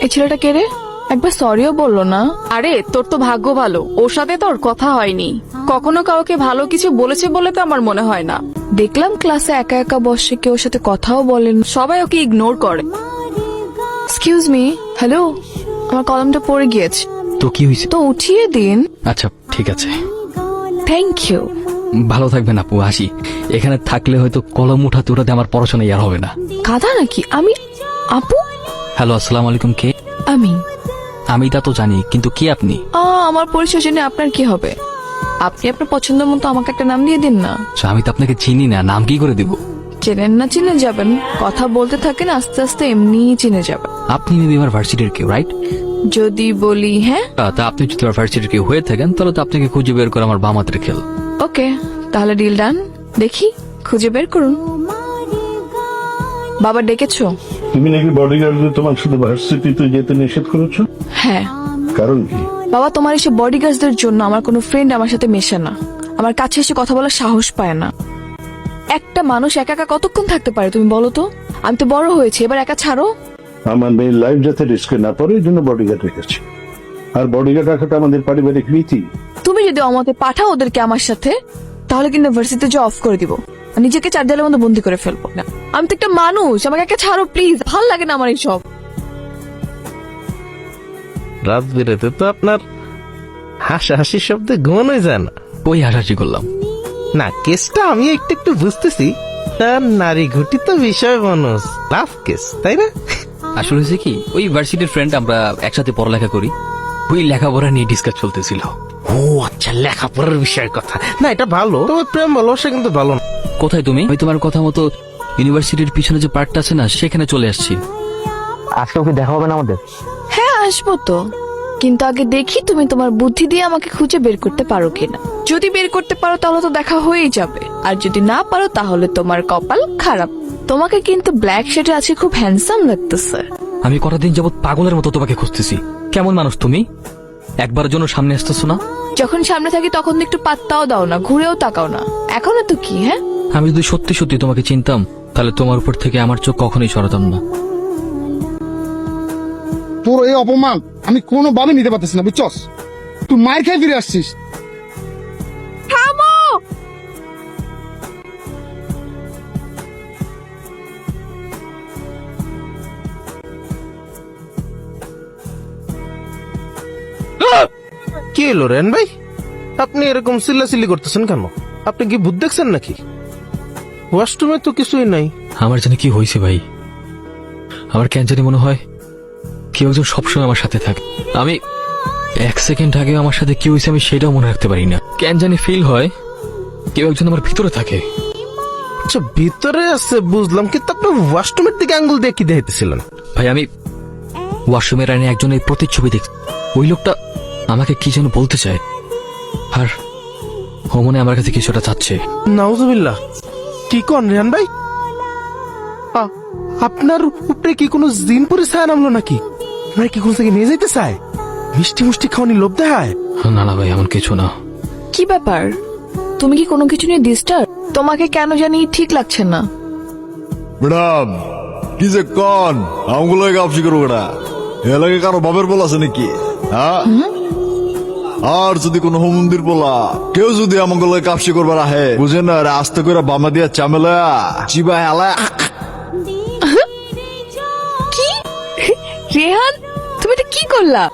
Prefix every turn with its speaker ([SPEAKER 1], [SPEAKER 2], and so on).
[SPEAKER 1] এই ছেলেটা কে রে? একবার সরিও বললো না।
[SPEAKER 2] আরে তোর তো ভাগ্য ভালো, ওর সাথে তোর কথা হয়নি। কখনো কাউকে ভালো কিছু বলেছে বলে তো আমার মনে হয় না।
[SPEAKER 1] দেখলাম ক্লাসে একা একা বসে, কেউ সাথে কথাও বলেন।
[SPEAKER 2] সবাই ওকে ইগনোর করে।
[SPEAKER 1] এক্সকিউজ মি, হ্যালো, আমার কলমটা পড়ে গিয়েছে
[SPEAKER 3] তো কি হয়েছে?
[SPEAKER 1] তো উঠিয়ে দিন।
[SPEAKER 3] আচ্ছা ঠিক আছে,
[SPEAKER 1] থ্যাংক ইউ।
[SPEAKER 3] ভালো থাকবেন আপু, আসি। এখানে থাকলে হয়তো কলম উঠাতে উঠাতে আমার পড়াশোনা আর হবে না।
[SPEAKER 1] কাদা নাকি আমি? আপু?
[SPEAKER 3] হ্যালো, আসসালামু আলাইকুম। কে? আমি তা তো জানি, কিন্তু কি আপনি?
[SPEAKER 1] আমার পরিচয় জেনে আপনার কি হবে? আপনি আপনার পছন্দ মতো আমাকে একটা নাম দিয়ে দিন না।
[SPEAKER 3] আচ্ছা, আমি তো আপনাকে চিনি না, নাম কি করে দিব?
[SPEAKER 1] চেনেন না চিনে যাবেন, কথা বলতে থাকেন, আস্তে আস্তে এমনিই চিনে যাবেন।
[SPEAKER 3] আপনি মেবি আমার ভার্সিটির কেউ, রাইট?
[SPEAKER 1] যদি বলি হ্যাঁ।
[SPEAKER 3] তা আপনি যদি আমার ভার্সিটির কেউ হয়ে থাকেন, তাহলে তো আপনাকে খুঁজে বের করে আমার বাম হাতের খেল।
[SPEAKER 1] ওকে, তাহলে ডিল ডান। দেখি, খুঁজে বের করুন। বাবা ডেকেছো?
[SPEAKER 4] তুমি নাকি বডিগার্ডদের তোমার শুধু ভার্সিটিতে যেতে নিষেধ করেছো?
[SPEAKER 1] হ্যাঁ
[SPEAKER 4] কারণ কি?
[SPEAKER 1] বাবা, তোমার এসে বডিগার্ডদের জন্য আমার কোনো ফ্রেন্ড আমার সাথে মেশে না, আমার কাছে এসে কথা বলার সাহস পায় না। একটা মানুষ একা একা কতক্ষণ থাকতে পারে তুমি বলো তো? আমি তো বড় হয়েছি, এবার একা ছাড়ো।
[SPEAKER 4] আমার মেয়ের লাইফ যাতে রিস্কে না পড়ে এই জন্য বডিগার্ড রেখেছি। আর বডিগার্ড রাখাটা আমাদের পারিবারিক রীতি।
[SPEAKER 1] তুমি যদি অমতে পাঠাও ওদেরকে আমার সাথে, তাহলে কিন্তু ভার্সিটিতে জব অফ করে দিব, আর নিজেকে 4 দেয়ালের মধ্যে বন্দি করে ফেলবো না। আমি তো একটা মানুষ, আমাকে একা ছাড়ো প্লিজ, ভাল লাগে না আমার এইসব।
[SPEAKER 5] রাত বেরোতে তো আপনার হাসাহাসি শব্দে ঘুমানোই যায় না।
[SPEAKER 3] ওই হাসাহাসি করলাম।
[SPEAKER 5] না, কেসটা আমি একটু একটু বুঝতেছি। তার নারী ঘটিত বিষয় মানুষ, লাভ কেস, তাই না?
[SPEAKER 3] আসলে হয়েছে কি, ওই ভার্সিটির ফ্রেন্ড, আমরা একসাথে পড়ালেখা করি, ওই লেখাপড়া নিয়ে ডিসকাস চলতেছিল।
[SPEAKER 5] ও আচ্ছা, লেখাপড়ার বিষয়ের কথা। না, এটা ভালো, তবে প্রেম ভালোবাসা কিন্তু ভালো না।
[SPEAKER 3] কোথায় তুমি? আমি তোমার কথা মতো ইউনিভার্সিটির পিছনে যে পার্কটা আছে না, সেখানে চলে আসছি।
[SPEAKER 6] আজকে ওকে দেখা হবে না আমাদের?
[SPEAKER 1] হ্যাঁ আসবো তো, কিন্তু আগে দেখি তুমি তোমার বুদ্ধি দিয়ে আমাকে খুঁজে বের করতে পারো কিনা। যদি বের করতে পারো তাহলে তো দেখা হয়েই যাবে, আর যদি না পারো তাহলে তোমার কপাল খারাপ। তোমাকে কিন্তু ব্ল্যাক শার্টে আছে খুব হ্যান্ডসাম লাগতেছে।
[SPEAKER 3] আমি কটা দিন যাবত পাগলের মতো তোমাকে খুঁজতেছি। কেমন মানুষ তুমি? একবারের জন্য সামনে আসতেছো না?
[SPEAKER 1] যখন সামনে থাকি তখন তো একটু পাত্তাও দাও না, ঘুরেও তাকাও না। এখন তো কি? হ্যাঁ,
[SPEAKER 3] আমি যদি সত্যি সত্যি তোমাকে চিনতাম, তাহলে তোমার উপর থেকে আমার চোখ কখনোই সরাতাম না।
[SPEAKER 7] তোর এই অপমান আমি কোনোভাবে নিতে পারতেছি না, বুঝছস? তুই মায়ের খেয়ে ফিরে আসছিস।
[SPEAKER 5] কি এলো রেন ভাই, আপনি এরকম চিল্লাচিল্লি করতেছেন কেন? আপনি কি ভূত দেখছেন নাকি? ওয়াশরুমে তো কিছুই নাই।
[SPEAKER 3] আমার জানি কি হয়েছে ভাই, আমার কেন জানি মনে হয় কেউ একজন সবসময় আমার সাথে থাকে। আমি 1 সেকেন্ড আগে আমার সাথে কি হয়েছে আমি সেটাও মনে রাখতে পারি না। কেন জানি ফিল হয় কেউ একজন আমার ভিতরে থাকে।
[SPEAKER 5] আচ্ছা, ভিতরে আছে বুঝলাম, কিন্তু আপনি ওয়াশরুমের দিকে আঙ্গুল দিয়ে কি দেখাইতেছিলেন?
[SPEAKER 3] ভাই, আমি ওয়াশরুমের আইনে একজনের প্রতিচ্ছবি দেখছি। ওই লোকটা আমাকে কি যেন বলতে চায়, আর ও মনে আমার কাছে কিছুটা চাচ্ছে।
[SPEAKER 5] নাউজুবিল্লাহ, কি কোন রেহান ভাই? আপনার উপরে কি কোনো জিন পরে ছায়া নামলো নাকি? আপনার কি কোন থেকে নিয়ে যাইতে চায়? মিষ্টি মুষ্টি খাওয়ানি লোভ দেখায়?
[SPEAKER 3] না না ভাই, এমন কিছু না।
[SPEAKER 1] কি ব্যাপার? তুমি কি কোনো কিছু নিয়ে ডিস্টার্ব? তোমাকে কেন জানি ঠিক লাগছে না।
[SPEAKER 8] ম্যাডাম, কি যে কন আমগুলো গাপসি করবো না, এলাকে কারো বাবের বল আছে নাকি? হ্যাঁ, আর যদি কোনো মন্দির বলা কেউ যদি আমগুলো কাপসি করবার আহে, বুঝেন না, আস্তে করে বামা দিয়া চামেলা চিবা হেলা।
[SPEAKER 1] কি রেহান, তুমি এটা কি করলা?